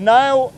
9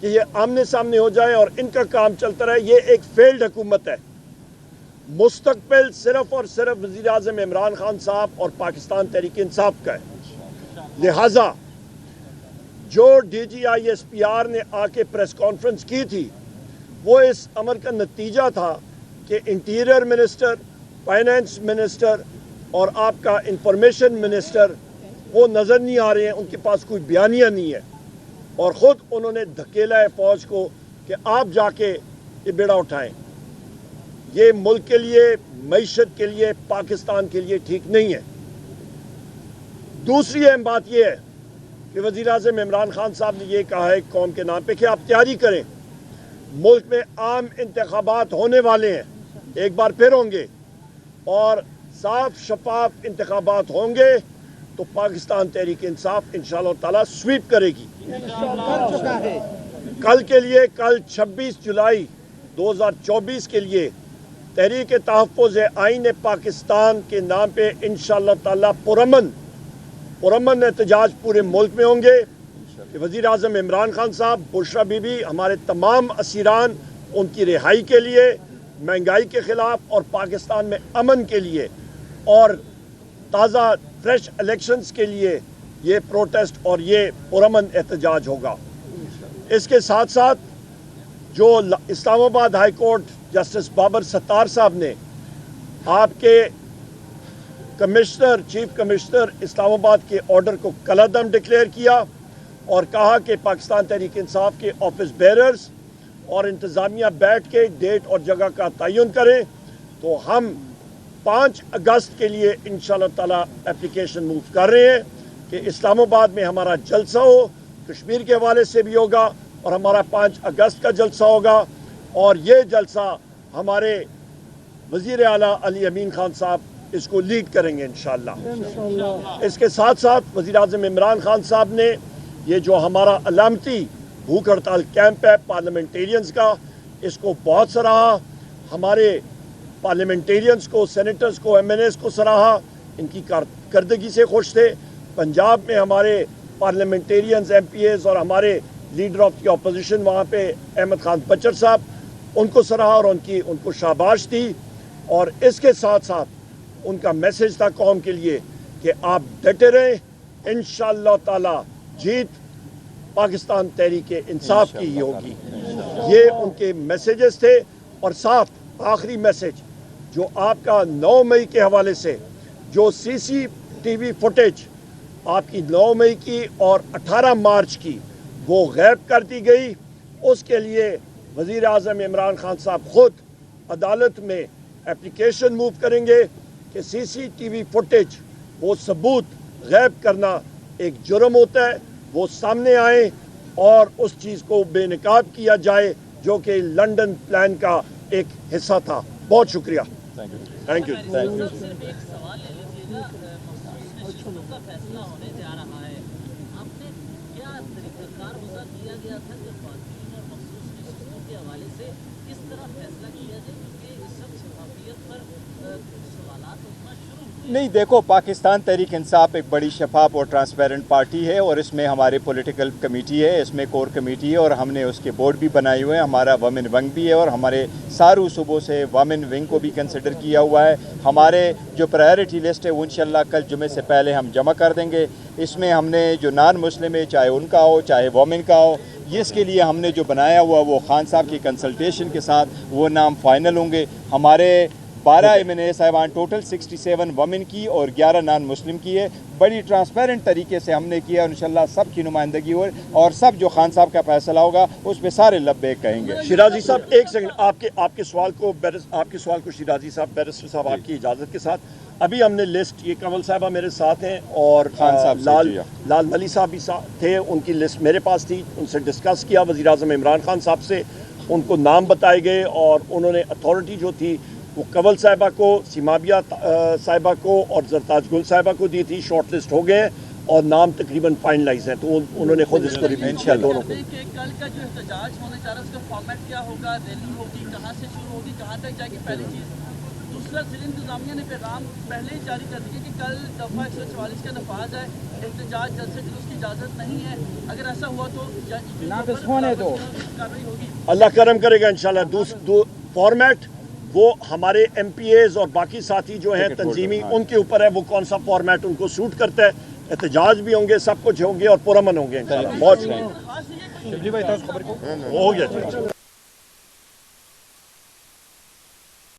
کہ یہ آمنے سامنے ہو جائے اور ان کا کام چلتا رہے. یہ ایک فیلڈ حکومت ہے. مستقبل صرف اور صرف وزیر اعظم عمران خان صاحب اور پاکستان تحریک انصاف کا ہے. لہٰذا جو D G I S P R نے آ کے پریس کانفرنس کی تھی وہ اس عمل کا نتیجہ تھا کہ انٹیریئر منسٹر, فائنانس منسٹر اور آپ کا انفارمیشن منسٹر وہ نظر نہیں آ رہے ہیں, ان کے پاس کوئی بیانیہ نہیں ہے, اور خود انہوں نے دھکیلا ہے فوج کو کہ آپ جا کے یہ بیڑا اٹھائیں. یہ ملک کے لیے, معیشت کے لیے, پاکستان کے لیے ٹھیک نہیں ہے. دوسری اہم بات یہ ہے کہ وزیر اعظم عمران خان صاحب نے یہ کہا ہے قوم کے نام پہ کہ آپ تیاری کریں, ملک میں عام انتخابات ہونے والے ہیں, ایک بار پھر ہوں گے, اور صاف شفاف انتخابات ہوں گے تو پاکستان تحریک انصاف انشاءاللہ تعالی سویپ کرے گی. کل کے لیے, کل 26 جولائی 2024 کے لیے تحریک تحفظ آئین پاکستان کے نام پہ انشاءاللہ تعالی پرامن احتجاج پورے ملک میں ہوں گے کہ وزیر اعظم عمران خان صاحب, بشرا بی بی, ہمارے تمام اسیران, ان کی رہائی کے لیے, مہنگائی کے خلاف اور پاکستان میں امن کے لیے اور تازہ فریش الیکشنز کے لیے یہ پروٹیسٹ اور یہ پرامن احتجاج ہوگا. اس کے ساتھ ساتھ جو اسلام آباد ہائی کورٹ جسٹس بابر ستار صاحب نے آپ کے کمشنر, چیف کمشنر اسلام آباد کے آرڈر کو کالعدم ڈکلیئر کیا اور کہا کہ پاکستان تحریک انصاف کے آفس بیررز اور انتظامیہ بیٹھ کے ڈیٹ اور جگہ کا تعین کریں, تو ہم 5 اگست کے لیے انشاءاللہ تعالی اپلیکیشن موو کر رہے ہیں کہ اسلام آباد میں ہمارا جلسہ ہو, کشمیر کے حوالے سے بھی ہوگا اور ہمارا 5 اگست کا جلسہ ہوگا, اور یہ جلسہ ہمارے وزیر اعلیٰ علی امین خان صاحب اس کو لیڈ کریں گے انشاءاللہ. اس کے ساتھ ساتھ وزیر اعظم عمران خان صاحب نے یہ جو ہمارا علامتی بھوک ہڑتال کیمپ ہے پارلیمنٹیرینز کا, اس کو بہت سراہا. ہمارے پارلیمنٹیرینز کو, سینیٹرز کو, ایم این ایز کو سراہا, ان کی کارکردگی سے خوش تھے. پنجاب میں ہمارے پارلیمنٹیرینز, ایم پی ایز اور ہمارے لیڈر آف دی اپوزیشن وہاں پہ احمد خان بچر صاحب, ان کو سراہا اور ان کو شاباش دی. اور اس کے ساتھ ساتھ ان کا میسج تھا قوم کے لیے کہ آپ ڈٹے رہیں, انشاءاللہ تعالی جیت پاکستان تحریک انصاف کی ہی ہوگی. یہ ان کے میسیجز تھے. اور ساتھ آخری میسج جو آپ کا 9 مئی کے حوالے سے جو سی سی ٹی وی فوٹیج آپ کی 9 مئی کی اور 18 مارچ کی وہ غائب کر دی گئی, اس کے لیے وزیر اعظم عمران خان صاحب خود عدالت میں اپلیکیشن موو کریں گے کہ سی سی ٹی وی فوٹیج وہ ثبوت غائب کرنا ایک جرم ہوتا ہے, وہ سامنے آئے اور اس چیز کو بے نقاب کیا جائے جو کہ لنڈن پلان کا ایک حصہ تھا. بہت شکریہ. Thank you. نہیں دیکھو, پاکستان تحریک انصاف ایک بڑی شفاف اور ٹرانسپیرنٹ پارٹی ہے, اور اس میں ہمارے پولیٹیکل کمیٹی ہے, اس میں کور کمیٹی ہے, اور ہم نے اس کے بورڈ بھی بنائے ہوئے ہیں. ہمارا وومن ونگ بھی ہے اور ہمارے ساروں صوبوں سے وومن ونگ کو بھی کنسیڈر کیا ہوا ہے. ہمارے جو پرائیورٹی لسٹ ہے وہ انشاءاللہ کل جمعے سے پہلے ہم جمع کر دیں گے. اس میں ہم نے جو نان مسلم ہے, چاہے ان کا ہو چاہے وومن کا ہو, اس کے لیے ہم نے جو بنایا ہوا وہ خان صاحب کی کنسلٹیشن کے ساتھ وہ نام فائنل ہوں گے. ہمارے 12 ایم این اے صاحبان ٹوٹل 67 وومن کی اور 11 نان مسلم کی ہے. بڑی ٹرانسپیرنٹ طریقے سے ہم نے کیا, انشاءاللہ سب کی نمائندگی ہو, اور سب جو خان صاحب کا فیصلہ ہوگا اس پہ سارے لبیک کہیں گے. شیرازی صاحب ایک سیکنڈ, آپ کے سوال کو شیرازی صاحب, بیرسٹر صاحب آپ کی اجازت کے ساتھ ابھی ہم نے لسٹ, یہ کنول صاحبہ میرے ساتھ ہیں اور خان صاحب لال ولی صاحب بھی تھے, ان کی لسٹ میرے پاس تھی, ان سے ڈسکس کیا وزیر اعظم عمران خان صاحب سے, ان کو نام بتائے گئے اور انہوں نے اتھارٹی جو تھی وہ کنول صاحبہ کو, سیمابیہ صاحبہ کو اور زرتاج گل صاحبہ کو دی تھی. شارٹ لسٹ ہو گئے اور نام تقریباً فائنلائز ہیں, تو انہوں نے خود اس کو ریویو کیا دونوں کو. کل کا جو احتجاج ہونے جا رہا ہے اس کا فارمیٹ کیا ہوگا, ریلی ہوگی, کہاں سے شروع ہوگی, کہاں تک جائے گی, پہلی چیز. دوسرا ضلع انتظامیہ نے پیغام پہلے ہی جاری کر دیا کہ کل دفعہ 144 کا نفاذ ہے، احتجاج جلسے جلوس کی اجازت نہیں ہے، اگر ایسا ہوا تو کارروائی ہوگی؟ اللہ کرم کرے گا انشاءاللہ. فارمیٹ وہ ہمارے ایم پی ایز اور باقی ساتھی جو ہیں تنظیمی ان کے اوپر ہے، وہ کون سا فارمیٹ ان کو سوٹ کرتا ہے. احتجاج بھی ہوں گے، سب کچھ ہوں گے اور پرامن ہوں گے انشاءاللہ. بہت خاص یہ ہو گیا.